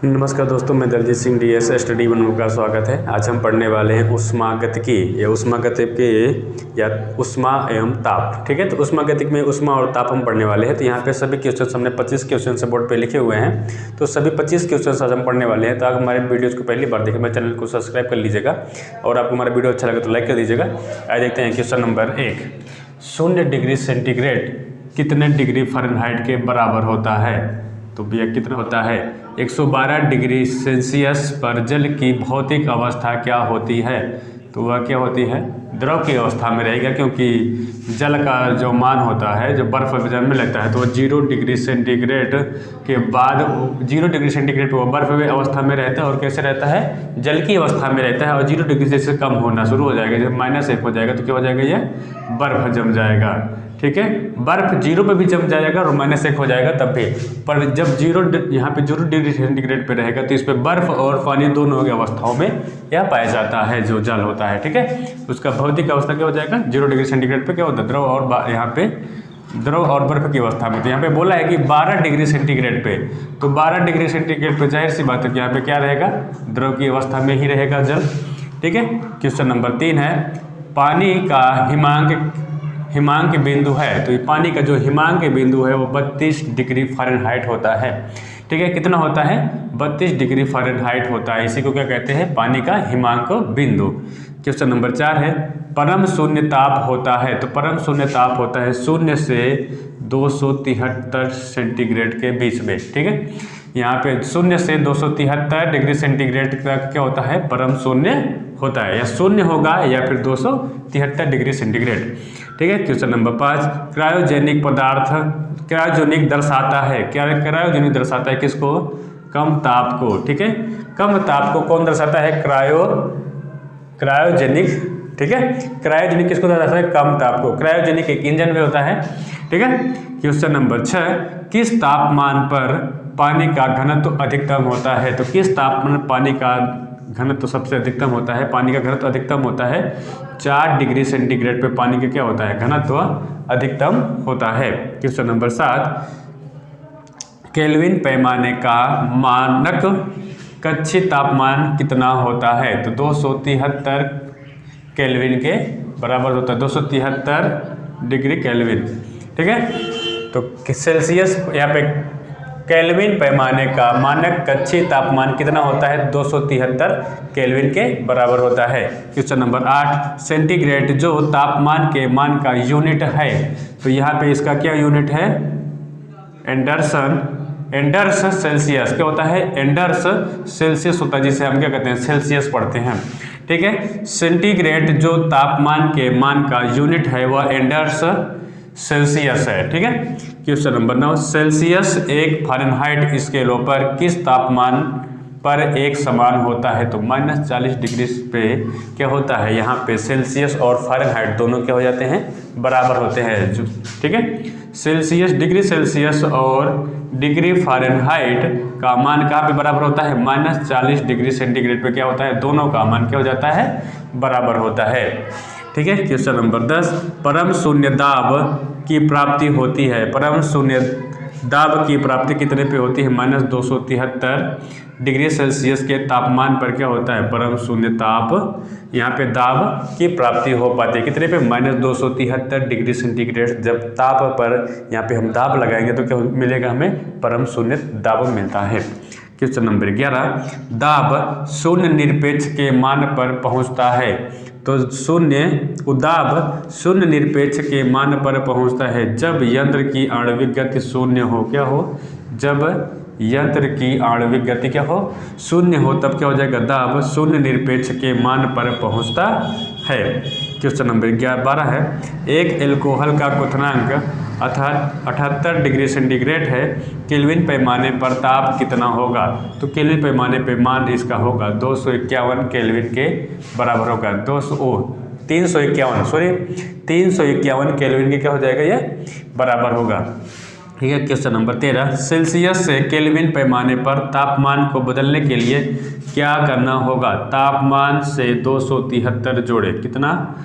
नमस्कार दोस्तों, मैं Daljeet Singh DS study one का स्वागत है। आज हम पढ़ने वाले हैं ऊष्मागतिकी या ऊष्मागतिकी या ऊष्मा एवं ताप। ठीक है, तो ऊष्मागतिकी में ऊष्मा और ताप हम पढ़ने वाले हैं। तो यहाँ पे सभी क्वेश्चन हमने 25 क्वेश्चन से बोर्ड पे लिखे हुए हैं। तो सभी 25 क्वेश्चन आज हम पढ़ने वाले हैं। तो आप हमारे वीडियोज़ को पहली बार देखें, मेरे चैनल को सब्सक्राइब कर लीजिएगा और आपको हमारा वीडियो अच्छा लगे तो लाइक कर दीजिएगा। आइए देखते हैं क्वेश्चन नंबर 1। 0 डिग्री सेंटीग्रेड कितने डिग्री फ़ारेनहाइट के बराबर होता है? तो भैया कितना होता है? 112 डिग्री सेल्सियस पर जल की भौतिक अवस्था क्या होती है? तो वह क्या होती है? द्रव की अवस्था में रहेगा, क्योंकि जल का जो मान होता है, जो बर्फ़ जल में लगता है, तो वो 0 डिग्री सेंटीग्रेड के बाद 0 डिग्री सेंटीग्रेड पर वो बर्फ़ अवस्था में रहता है। और कैसे रहता है? जल की अवस्था में रहता है। और 0 डिग्री से कम होना शुरू हो जाएगा, जब -1 हो जाएगा तो क्या हो जाएगा? ये बर्फ़ जम जाएगा। ठीक है, बर्फ़ 0 पे भी जम जाएगा और -1 हो जाएगा तब भी। पर जब 0 यहाँ पे 0 डिग्री सेंटीग्रेड पे रहेगा तो इस पर बर्फ़ और पानी दोनों की अवस्थाओं में यह पाया जाता है, जो जल होता है। ठीक है, उसका भौतिक अवस्था क्या हो जाएगा? 0 डिग्री सेंटीग्रेड पे क्या होता है? द्रव और यहाँ पे द्रव और बर्फ़ की अवस्था में। तो यहाँ पे बोला है कि 12 डिग्री सेंटीग्रेड पे, तो 12 डिग्री सेंटीग्रेड पे जाहिर सी बात है कि यहाँ पे क्या रहेगा? द्रव की अवस्था में ही रहेगा जल। ठीक है, क्वेश्चन नंबर 3 है, पानी का हिमांक बिंदु है। तो ये पानी का जो हिमांक बिंदु है वो 32 डिग्री फ़ारेनहाइट होता है। ठीक है, कितना होता है? 32 डिग्री फ़ारेनहाइट होता है। इसी को क्या कहते हैं? पानी का हिमांक बिंदु। क्वेश्चन नंबर 4 है, परम शून्य ताप होता है। तो परम शून्य ताप होता है 0 से 273 सेंटीग्रेड के बीच में। ठीक है, यहाँ पे 0 से 273 डिग्री सेंटीग्रेड तक क्या होता है? परम शून्य होता है, या शून्य होगा या फिर 273 डिग्री सेंटीग्रेड। ठीक है, क्वेश्चन नंबर 5, क्रायोजेनिक पदार्थ क्रायोजेनिक दर्शाता है। क्या क्रायोजेनिक दर्शाता है? किसको? कम ताप को। ठीक है, कम ताप को कौन दर्शाता है? क्रायोजेनिक। ठीक है, क्रायोजेनिक किसको दर्शाता है? कम ताप को। क्रायोजेनिक एक इंजन में होता है। ठीक है, क्वेश्चन नंबर 6, किस तापमान पर पानी का घनत्व अधिकतम होता है? तो किस तापमान पानी का घनत्व सबसे अधिकतम होता है? पानी का घनत्व अधिकतम होता है 4 डिग्री सेंटीग्रेड पे पानी का क्या होता है? घनत्व अधिकतम होता है। क्वेश्चन नंबर 7, केल्विन पैमाने का मानक कक्षीय तापमान कितना होता है? तो 273 केल्विन के बराबर होता है, 273 डिग्री केल्विन। ठीक है, तो सेल्सियस यहाँ पे केल्विन पैमाने का मानक कक्षीय तापमान कितना होता है? 273 केल्विन के बराबर होता है। क्वेश्चन नंबर 8, सेंटीग्रेड जो तापमान के मान का यूनिट है। तो यहाँ पे इसका क्या यूनिट है? Anders Celsius. क्या होता है? एंडर्स सेल्सियस होता है, जिसे हम क्या कहते हैं? सेल्सियस पढ़ते हैं। ठीक है, सेंटीग्रेड जो तापमान के मान का यूनिट है वह एंडर्स सेल्सियस है। ठीक है, क्वेश्चन नंबर 9, सेल्सियस एक फ़ारेनहाइट स्केलों पर किस तापमान पर एक समान होता है? तो -40 डिग्री पे क्या होता है? यहाँ पे सेल्सियस और फ़ारेनहाइट दोनों क्या हो जाते हैं? बराबर होते हैं। जो ठीक है, सेल्सियस डिग्री सेल्सियस और डिग्री फ़ारेनहाइट का मान कहाँ पे बराबर होता है? -40 डिग्री सेंटीग्रेड पे क्या होता है? दोनों का मान क्या हो जाता है? बराबर होता है। ठीक है, क्वेश्चन नंबर 10, परम शून्य दाब की प्राप्ति होती है। परम शून्य दाब की प्राप्ति कितने पे होती है? -273 डिग्री सेल्सियस के तापमान पर क्या होता है? परम शून्य ताप, यहाँ पे दाब की प्राप्ति हो पाती है कितने पे? -273 डिग्री सेंटीग्रेड। जब ताप पर यहाँ पे हम दाब लगाएंगे तो क्या मिलेगा हमें? परम शून्य दाब मिलता है। क्वेश्चन नंबर 11, दाब शून्य निरपेक्ष के मान पर पहुँचता है। तो दाब शून्य निरपेक्ष के मान पर पहुंचता है जब यंत्र की आणविक गति शून्य हो। क्या हो? जब यंत्र की आणविक गति क्या हो? शून्य हो, तब क्या हो जाएगा? दाब शून्य निरपेक्ष के मान पर पहुंचता है। क्वेश्चन नंबर 12 है, एक एल्कोहल का क्वथनांक 78 डिग्री सेंटीग्रेड है, केल्विन पैमाने पर ताप कितना होगा? तो केल्विन पैमाने पे मान इसका होगा 251 केल्विन के बराबर होगा। 351 केल्विन के क्या हो जाएगा? ये बराबर होगा। ठीक है, क्वेश्चन नंबर 13, सेल्सियस से केल्विन पैमाने पर तापमान को बदलने के लिए क्या करना होगा? तापमान से 273 जोड़े कितना?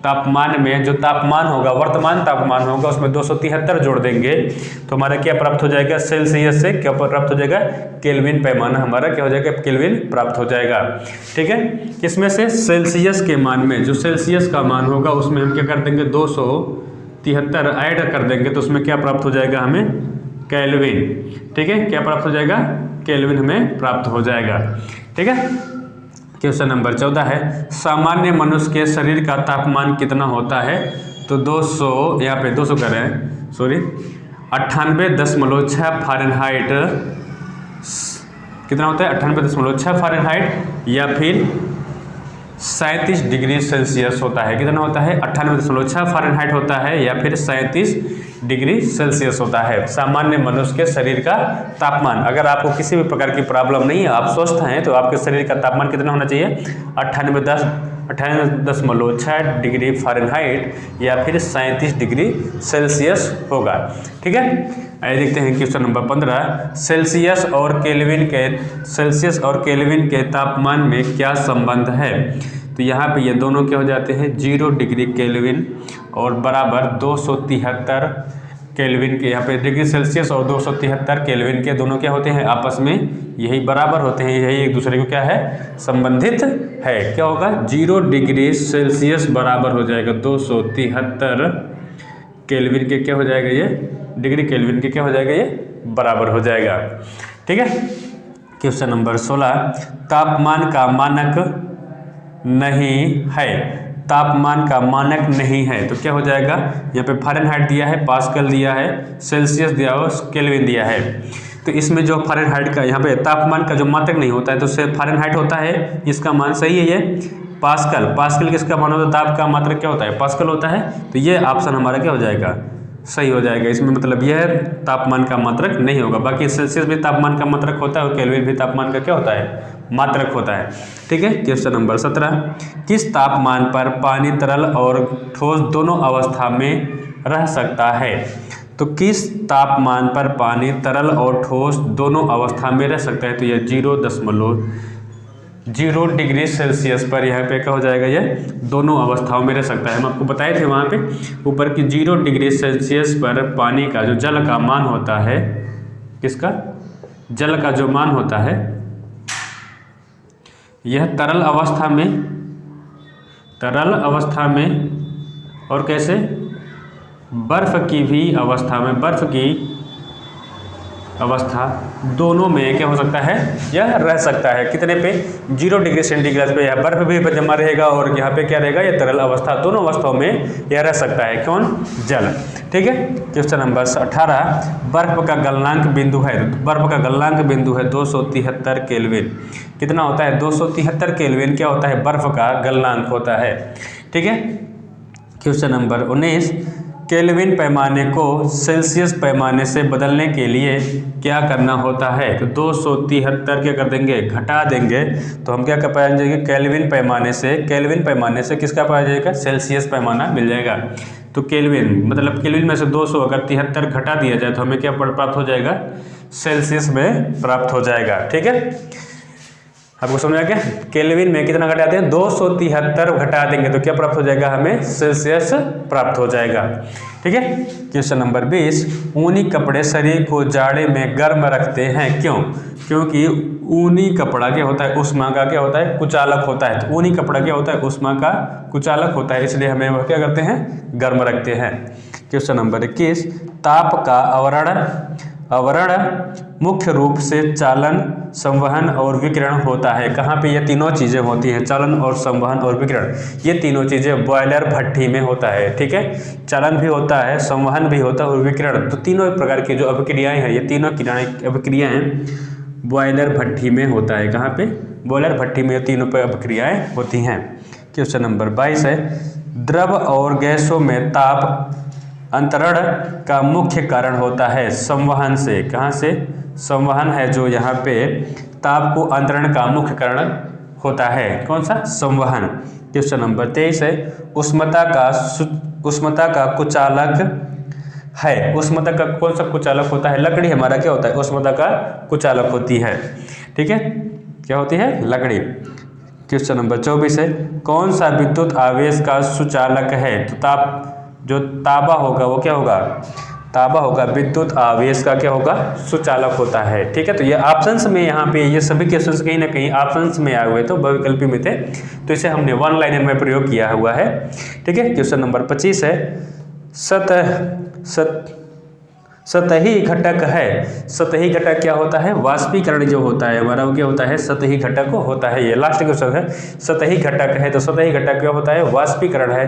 तापमान में जो तापमान होगा, वर्तमान तापमान होगा, उसमें 273 जोड़ देंगे तो हमारा क्या प्राप्त हो जाएगा, सेल्सियस से क्या प्राप्त हो जाएगा, केल्विन पैमाना हमारा क्या हो जाएगा, केल्विन प्राप्त हो जाएगा। ठीक है, किसमें से, सेल्सियस के मान में, जो सेल्सियस का मान होगा उसमें हम क्या कर देंगे, 273 ऐड कर देंगे तो उसमें क्या प्राप्त हो जाएगा हमें, केल्विन। ठीक है, क्या प्राप्त हो जाएगा, केल्विन हमें प्राप्त हो जाएगा। ठीक है, क्वेश्चन नंबर 14 है, सामान्य मनुष्य के शरीर का तापमान कितना होता है। तो 200 यहाँ पे 200 कर रहे हैं, सॉरी 98.6 फ़ारेनहाइट, कितना होता है, 98.6 फ़ारेनहाइट या फिर 37 डिग्री सेल्सियस होता है। कितना होता है, 98.6 फ़ारेनहाइट होता है या फिर 37 डिग्री सेल्सियस होता है सामान्य मनुष्य के शरीर का तापमान। अगर आपको किसी भी प्रकार की प्रॉब्लम नहीं है, आप स्वस्थ हैं, तो आपके शरीर का तापमान कितना होना चाहिए, 98.6 डिग्री फ़ारेनहाइट या फिर 37 डिग्री सेल्सियस होगा। ठीक है, आइए देखते हैं क्वेश्चन नंबर 15, सेल्सियस और केल्विन के तापमान में क्या संबंध है। तो यहाँ पे ये दोनों क्या हो जाते हैं, 0 डिग्री केल्विन और बराबर 273 केल्विन के, यहाँ पे डिग्री सेल्सियस और 273 केल्विन के दोनों क्या होते हैं, आपस में यही बराबर होते हैं, यही एक दूसरे को क्या है, संबंधित है। क्या होगा, 0 डिग्री सेल्सियस बराबर हो जाएगा 273 केल्विन के, क्या हो जाएगा ये, डिग्री केल्विन के क्या हो जाएगा, ये बराबर हो जाएगा। ठीक है, क्वेश्चन नंबर 16, तापमान का मानक नहीं है, तापमान का मानक नहीं है तो क्या हो जाएगा, यहाँ पे फ़ारेनहाइट दिया है, पास्कल दिया है, सेल्सियस दिया है, केल्विन दिया है। तो इसमें जो फ़ारेनहाइट का यहाँ पे तापमान का जो मात्रक नहीं होता है तो उससे फ़ारेनहाइट होता है, इसका मान सही है ये पास्कल किसका मान होता है, ताप का मात्रक क्या होता है, पास्कल होता है। तो ये ऑप्शन हमारा क्या हो जाएगा, सही हो जाएगा। इसमें मतलब यह तापमान का मात्रक नहीं होगा, बाकी सेल्सियस भी तापमान का मात्रक होता है और केल्विन भी तापमान का क्या होता है, मात्रक होता है। ठीक है, क्वेश्चन नंबर 17, किस तापमान पर पानी तरल और ठोस दोनों अवस्था में रह सकता है। तो किस तापमान पर पानी तरल और ठोस दोनों अवस्था में रह सकता है। तो यह 0 डिग्री सेल्सियस पर यहाँ पे क्या हो जाएगा, ये दोनों अवस्थाओं में रह सकता है। हम आपको बताए थे वहाँ पे ऊपर की 0 डिग्री सेल्सियस पर पानी का जो जल का मान होता है, किसका, जल का जो मान होता है, यह तरल अवस्था में और कैसे, बर्फ की अवस्था दोनों में क्या हो सकता है, यह रह सकता है। कितने पे, 0 डिग्री सेंटीग्रेड पे यह बर्फ भी जमा रहेगा और यहाँ पे क्या रहेगा, यह तरल अवस्था, दोनों अवस्थाओं में यह रह सकता है। कौन, जल। ठीक है, क्वेश्चन नंबर 18, बर्फ का गलनांक बिंदु है। बर्फ का गलनांक बिंदु है 273 केल्विन। कितना होता है, 273 केल्विन क्या होता है, बर्फ का गलनांक होता है। ठीक है, क्वेश्चन नंबर 19, केल्विन पैमाने को सेल्सियस पैमाने से बदलने के लिए क्या करना होता है। तो 273 क्या कर देंगे, घटा देंगे तो हम क्या कर पाएंगे, केल्विन पैमाने से किसका पाया जाएगा, सेल्सियस पैमाना मिल जाएगा। तो केल्विन मतलब केल्विन में से 200 अगर 73 घटा दिया जाए तो हमें क्या प्राप्त हो जाएगा, सेल्सियस में प्राप्त हो जाएगा। ठीक है, आपको समझ आ गया, केल्विन में कितना घटाते हैं, 273 घटा देंगे तो क्या प्राप्त हो जाएगा, हमें सेल्सियस प्राप्त हो जाएगा। ठीक है, क्वेश्चन नंबर 20, ऊनी कपड़े शरीर को जाड़े में गर्म रखते हैं, क्यों। क्योंकि ऊनी कपड़ा क्या होता है, ऊष्मा का क्या होता है, कुचालक होता है। तो ऊनी कपड़ा क्या होता है, ऊष्मा का कुचालक होता है, इसलिए हमें वह क्या करते हैं, गर्म रखते हैं। क्वेश्चन नंबर 21, ताप का आवरण मुख्य रूप से चालन, संवहन और विकिरण होता है। कहाँ पे ये तीनों चीज़ें होती हैं, चालन और संवहन और विकिरण, ये तीनों चीज़ें बॉयलर भट्ठी में होता है। ठीक है, चालन भी होता है, संवहन भी होता है और विकिरण, तो तीनों प्रकार की जो अभिक्रियाएं हैं, ये तीनों अभिक्रियाएं बॉयलर भट्ठी में होता है। कहाँ पे, बॉयलर भट्ठी में तीनों अभिक्रियाएं होती हैं। क्वेश्चन नंबर 22 है, द्रव और गैसों में ताप अंतरण का मुख्य कारण होता है संवहन से। कहाँ से, संवहन है जो यहाँ पे ताप को अंतरण का मुख्य कारण होता है। कौन सा, संवहन। क्वेश्चन नंबर 23 है, उष्णता का कुचालक है। उष्णता का कौन सा कुचालक होता है, लकड़ी हमारा क्या होता है, उष्णता का कुचालक होती है। ठीक है, क्या होती है, लकड़ी। क्वेश्चन नंबर 24 है, कौन सा विद्युत आवेश का सुचालक है? तो ताबा होगा वो क्या होगा? ताबा होगा, विद्युत आवेश का क्या होगा? सुचालक होता है। ठीक है, तो ये ऑप्शंस में यहाँ पे ये सभी क्वेश्चंस कहीं ना कहीं ऑप्शंस में आए हुए तो बहुविकल्पी में थे, तो इसे हमने वन लाइनर में प्रयोग किया हुआ है। ठीक है, क्वेश्चन नंबर 25 है, सतही घटक है। सतही घटक क्या होता है? वाष्पीकरण जो होता है हमारा वो क्या होता है? सतही घटक होता है। ये लास्ट क्वेश्चन है, सतही घटक है, तो सतही घटक क्या होता है? वाष्पीकरण है।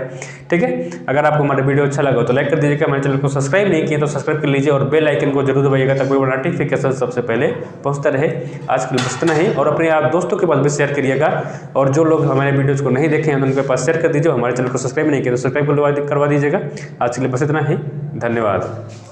ठीक है, अगर आपको हमारा वीडियो अच्छा लगा तो लाइक कर दीजिएगा, हमारे चैनल को सब्सक्राइब नहीं किए तो सब्सक्राइब कर लीजिए और बेल आइकन को जरूर दबाइएगा ताकि कोई नोटिफिकेशन सबसे पहले पहुंचता रहे। आज के लिए बस इतना ही, और अपने आप दोस्तों के पास भी शेयर करिएगा, और जो लोग हमारे वीडियोज़ को नहीं देखे हैं उनके पास शेयर कर दीजिए। हमारे चैनल को सब्सक्राइब नहीं किया तो सब्सक्राइब करवा दीजिएगा। आज के लिए बस इतना ही, धन्यवाद।